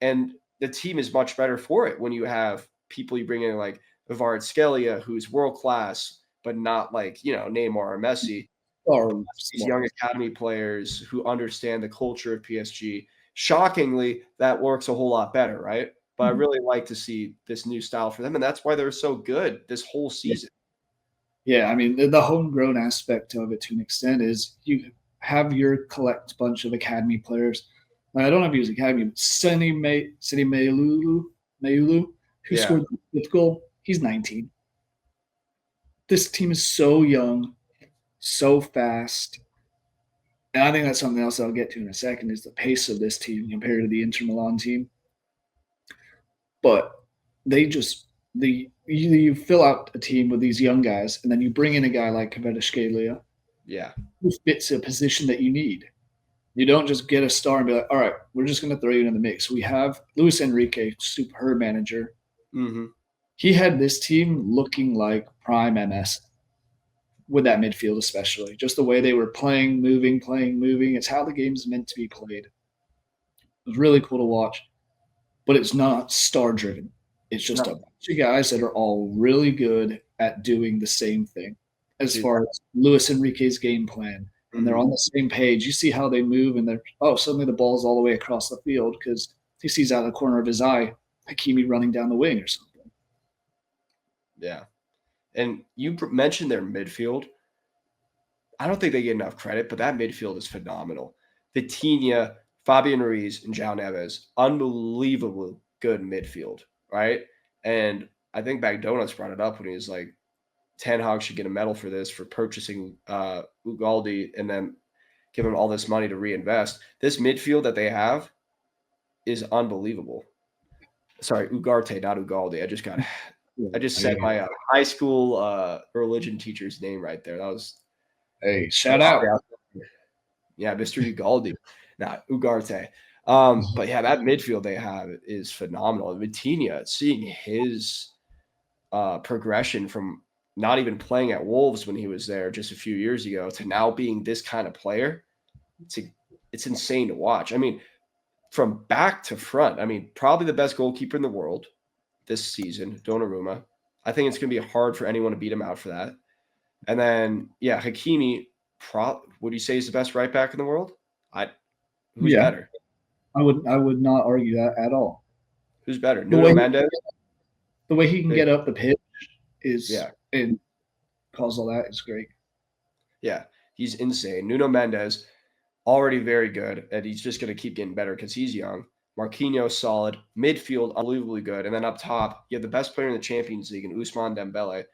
And the team is much better for it when you have people you bring in like Kvaratskhelia, who's world-class, but not like, Neymar or Messi. Or these young academy players who understand the culture of PSG. Shockingly, that works a whole lot better, right? But I really like to see this new style for them, and that's why they're so good this whole season. Yeah, I mean, the homegrown aspect of it to an extent is you have your collect bunch of academy players. I don't have to use academy, but Seni Mayulu, who scored the 5th goal, he's 19. This team is so young, so fast. And I think that's something else I'll get to in a second is the pace of this team compared to the Inter Milan team. But they just you fill out a team with these young guys, and then you bring in a guy like Kvaratskhelia, who fits a position that you need. You don't just get a star and be like, all right, we're just going to throw you in the mix. We have Luis Enrique, superb manager. Mm-hmm. He had this team looking like prime MS with that midfield, especially just the way they were playing, moving. It's how the game's meant to be played. It was really cool to watch, but it's not star driven. It's just a bunch of guys that are all really good at doing the same thing as far as Luis Enrique's game plan. And they're on the same page. You see how they move, and suddenly the ball's all the way across the field because he sees out of the corner of his eye Hakimi running down the wing or something. Yeah. And you mentioned their midfield. I don't think they get enough credit, but that midfield is phenomenal. Vitinha, Fabian Ruiz, and João Neves, unbelievably good midfield, right? And I think McDonald's brought it up when he was like, Ten Hag should get a medal for this, for purchasing Ugalde and then give him all this money to reinvest. This midfield that they have is unbelievable. Sorry, Ugarte, not Ugalde. I just said my high school religion teacher's name right there. That was shout out. Yeah, Mr. Ugalde, not Ugarte. But yeah, that midfield they have is phenomenal. Vitinha, seeing his progression from not even playing at Wolves when he was there just a few years ago to now being this kind of player, it's insane to watch. I mean, from back to front, probably the best goalkeeper in the world this season, Donnarumma. I think it's going to be hard for anyone to beat him out for that. And then, yeah, Hakimi, would you say he's the best right back in the world? Who's Yeah, better? I would not argue that at all. Who's better? The way Nuno Mendes? the way he can get up the pitch is Yeah. and cause all that is great. Yeah, he's insane. Nuno Mendes, already very good, and he's just going to keep getting better because he's young. Marquinhos, solid. Midfield, unbelievably good. And then up top, you have the best player in the Champions League in Ousmane Dembele.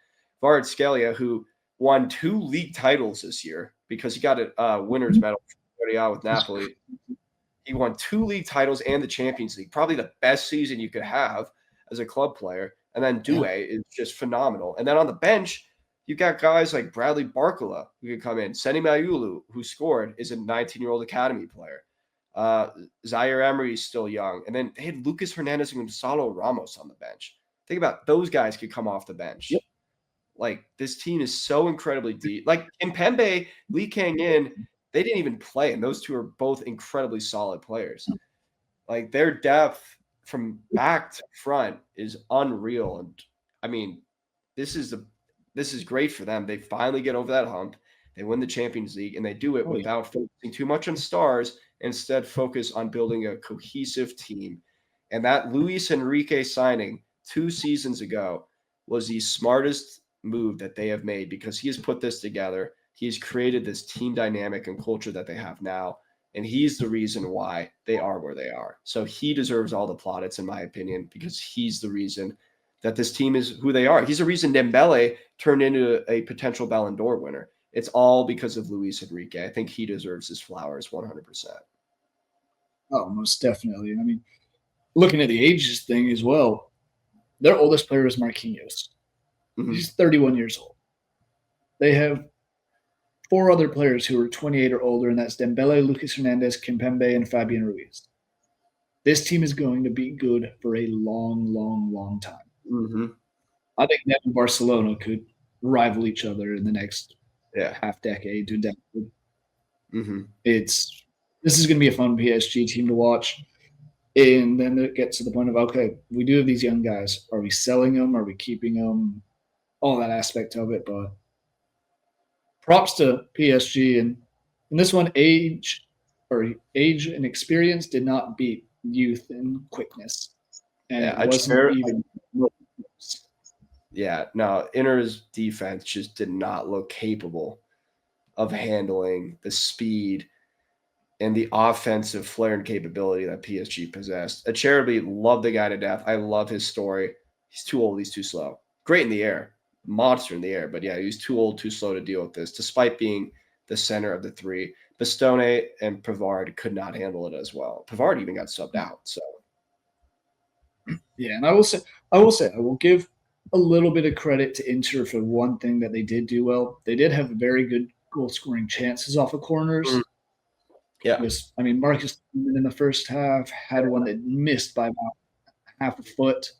Kvaratskhelia, who won 2 league titles this year because he got a winner's medal with Napoli. He won 2 league titles and the Champions League, probably the best season you could have as a club player. And then Doué is just phenomenal. And then on the bench, you've got guys like Bradley Barcola who could come in. Seni Mayulu, who scored, is a 19-year-old academy player. Zaire Emery is still young. And then they had Lucas Hernandez and Gonzalo Ramos on the bench. Think about those guys could come off the bench. Yep. Like, this team is so incredibly deep. Like, Kimpembe, Lee Kang-in, they didn't even play, and those two are both incredibly solid players. Like, their depth from back to front is unreal. And, I mean, this is great for them. They finally get over that hump. They win the Champions League, and they do it without focusing too much on stars, instead focus on building a cohesive team. And that Luis Enrique signing 2 seasons ago was the smartest move that they have made because he has put this together. He's created this team dynamic and culture that they have now, and he's the reason why they are where they are. So he deserves all the plaudits, in my opinion, because he's the reason that this team is who they are. He's the reason Dembele turned into a potential Ballon d'Or winner. It's all because of Luis Enrique. I think he deserves his flowers 100%. Oh, most definitely. I mean, looking at the ages thing as well, their oldest player is Marquinhos. Mhm. He's 31 years old. They have 4 other players who are 28 or older, and that's Dembele, Lucas Hernandez, Kimpembe, and Fabian Ruiz. This team is going to be good for a long, long, long time. Mm-hmm. I think them and Barcelona could rival each other in the next Yeah. half decade to a decade. Mm-hmm. This is going to be a fun PSG team to watch. And then it gets to the point of, okay, we do have these young guys. Are we selling them? Are we keeping them? All that aspect of it. But props to PSG. And in this one, age and experience did not beat youth and quickness. And Yeah, it wasn't even close. Yeah, no, Inter's defense just did not look capable of handling the speed and the offensive flair and capability that PSG possessed. Acerbi, love the guy to death. I love his story. He's too old. He's too slow. Great in the air. Monster in the air. But yeah, he's too old, too slow to deal with this, despite being the center of the 3. Bastone and Pavard could not handle it as well. Pavard even got subbed out. So yeah, and I will give a little bit of credit to Inter for one thing that they did do well. They did have very good goal scoring chances off of corners. Mm. Yeah. I mean, Marcus in the first half had one that missed by about half a foot.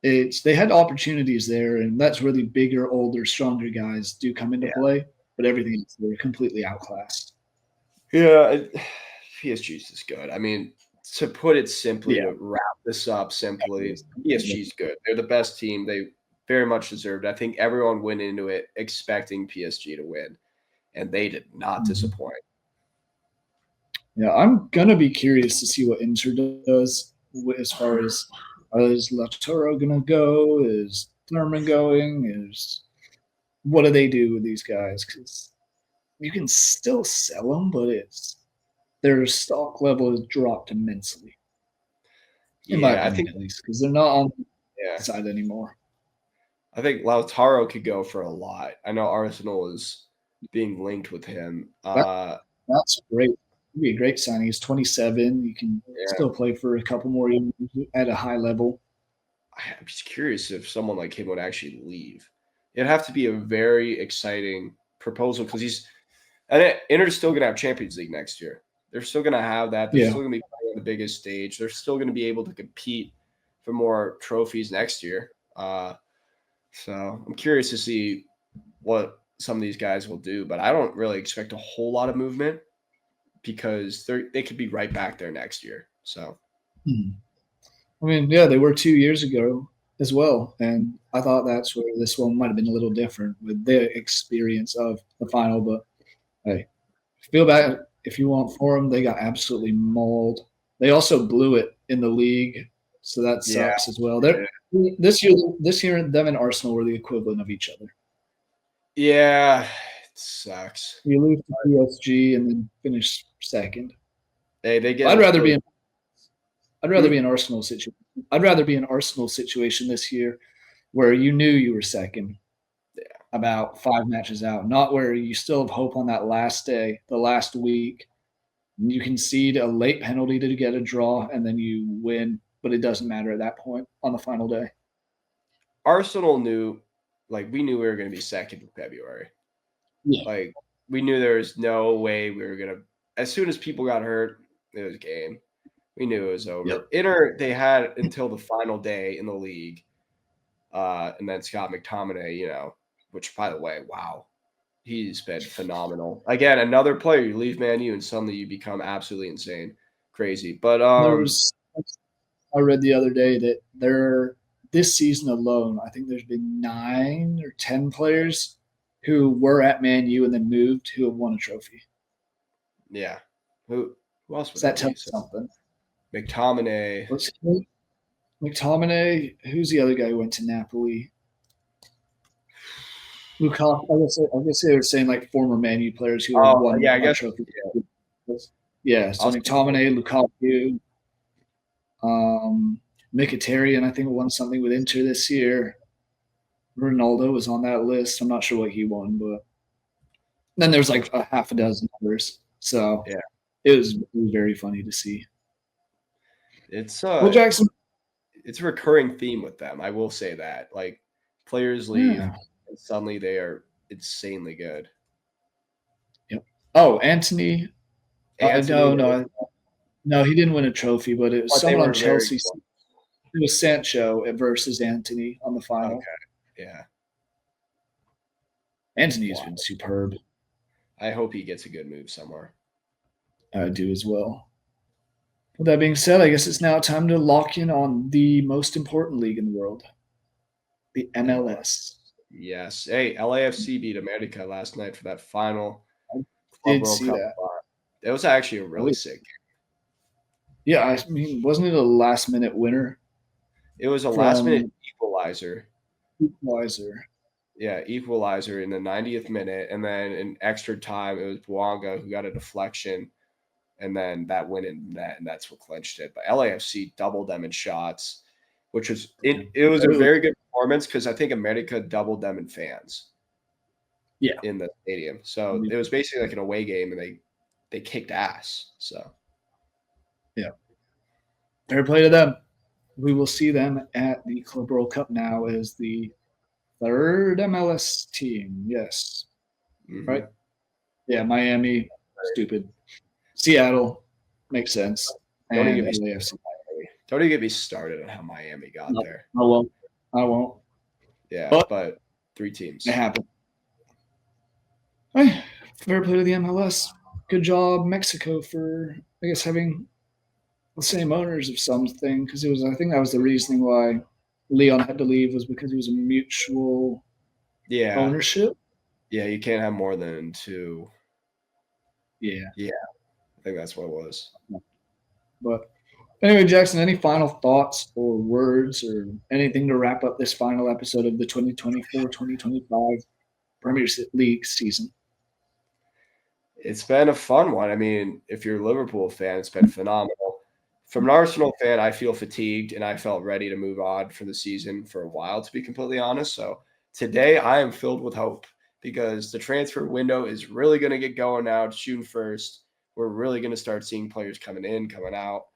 They had opportunities there, and that's where the bigger, older, stronger guys do come into play. But everything else, they're completely outclassed. Yeah, PSG's is good. I mean, to put it simply, to wrap this up simply, PSG's good. They're the best team. They very much deserved it. I think everyone went into it expecting PSG to win, and they did not disappoint. Yeah, I'm going to be curious to see what Inter does as far as is Lautaro going to go? Is Thurman going? What do they do with these guys? Because you can still sell them, but their stock level has dropped immensely. In my opinion, at least, because they're not on the side anymore. I think Lautaro could go for a lot. I know Arsenal is being linked with him. That's great. It'd be a great signing. He's 27. You can still play for a couple more years at a high level. I'm just curious if someone like him would actually leave. It'd have to be a very exciting proposal because Inter's still going to have Champions League next year. They're still going to have that. They're still going to be playing on the biggest stage. They're still going to be able to compete for more trophies next year. So I'm curious to see what some of these guys will do, but I don't really expect a whole lot of movement because they could be right back there next year. So, I mean, they were 2 years ago. as well. And I thought that's where this one might have been a little different with the experience of the final. But hey, feel bad if you want for them. They got absolutely mauled. They also blew it in the league, so that Yeah. sucks as well. They're, this year, them and Arsenal were the equivalent of each other. Yeah, it sucks. You lose to PSG and then finish second. Hey, they get. I'd rather be in Hmm? an Arsenal situation. I'd rather be an Arsenal situation this year where you knew you were second about 5 matches out, not where you still have hope on that last day, the last week. You concede a late penalty to get a draw, and then you win, but it doesn't matter at that point on the final day. Arsenal knew, like, we knew we were going to be second in February. Yeah. Like, we knew there was no way we were going to. As soon as people got hurt, it was game. We knew it was over. Yep. Inter, they had until the final day in the league, and then Scott McTominay, which, by the way, wow, he's been phenomenal. Again, another player, you leave Man U and suddenly you become absolutely insane, crazy. But I read the other day that this season alone, I think there's been 9 or 10 players who were at Man U and then moved who have won a trophy. yeah, who else would So that that tells be? you something. McTominay. McTominay. Who's the other guy who went to Napoli? Lukaku. I guess they were saying like former Man U players who have Oh, won yeah, I a guess. trophy. Yeah, so I'll McTominay, Lukaku, Mkhitaryan, I think won something with Inter this year. Ronaldo was on that list. I'm not sure what he won, but then there's like a half a dozen others. So Yeah, it was very funny to see. it's Well, Jackson, it's a recurring theme with them. I will say that. Like, players leave yeah. and suddenly they are insanely good. Yep. Oh, Anthony. Anthony, No, he didn't win a trophy, but it was but they someone on were very Chelsea. It was Sancho versus Anthony on the okay. final. Yeah, Anthony's wow. been superb. I hope he gets a good move somewhere. I do as well. With that being said, I guess it's now time to lock in on the most important league in the world, the MLS. Yes. Hey, LAFC beat America last night for that final I Club did World see Cup. that. It was actually a really sick game. Yeah, I mean, wasn't it a last minute winner It was a last minute from equalizer. Equalizer? Yeah, equalizer in the 90th minute. And then in extra time, it was Bouanga who got a deflection. And then that went in net, and that's what clinched it. But LAFC doubled them in shots, which was it was a very good performance because I think America doubled them in fans. Yeah. In the stadium. So it was basically like an away game, and they kicked ass. So yeah, fair play to them. We will see them at the Club World Cup now as the third MLS team. Yes, right. Yeah, Miami, stupid. Seattle makes sense, don't and even get me LAFC. don't even get me started on how Miami got No, there. I won't. I won't. Yeah, but 3 teams. It happened. Hey, fair play to the MLS. Good job, Mexico, for I guess having the same owners of something because it was. I think that was the reasoning why Leon had to leave was because it was a mutual ownership. Yeah, you can't have more than 2. Yeah. Yeah, I think that's what it was. But anyway, Jackson, any final thoughts or words or anything to wrap up this final episode of the 2024-2025 Premier League season? It's been a fun one. I mean, if you're a Liverpool fan, it's been phenomenal. From an Arsenal fan, I feel fatigued and I felt ready to move on for the season for a while, to be completely honest. So today I am filled with hope because the transfer window is really going to get going now. It's June 1st. We're really going to start seeing players coming in, coming out.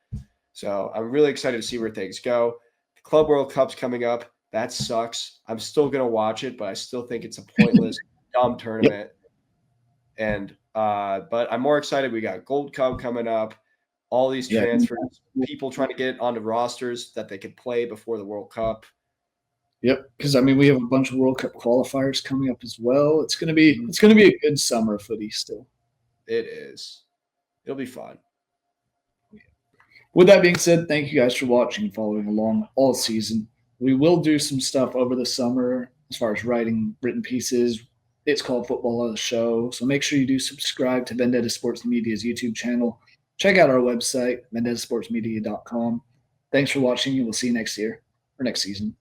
So I'm really excited to see where things go. The Club World Cup's coming up. That sucks. I'm still going to watch it, but I still think it's a pointless, dumb tournament. And but I'm more excited. We got Gold Cup coming up. All these transfers, people trying to get onto rosters that they could play before the World Cup. Yep, because I mean we have a bunch of World Cup qualifiers coming up as well. It's gonna be a good summer of footy still. It is. It'll be fun. With that being said, thank you guys for watching and following along all season. We will do some stuff over the summer as far as writing written pieces. It's called Football on the Show. So make sure you do subscribe to Vendetta Sports Media's YouTube channel. Check out our website, vendettasportsmedia.com. Thanks for watching, and we'll see you next year or next season.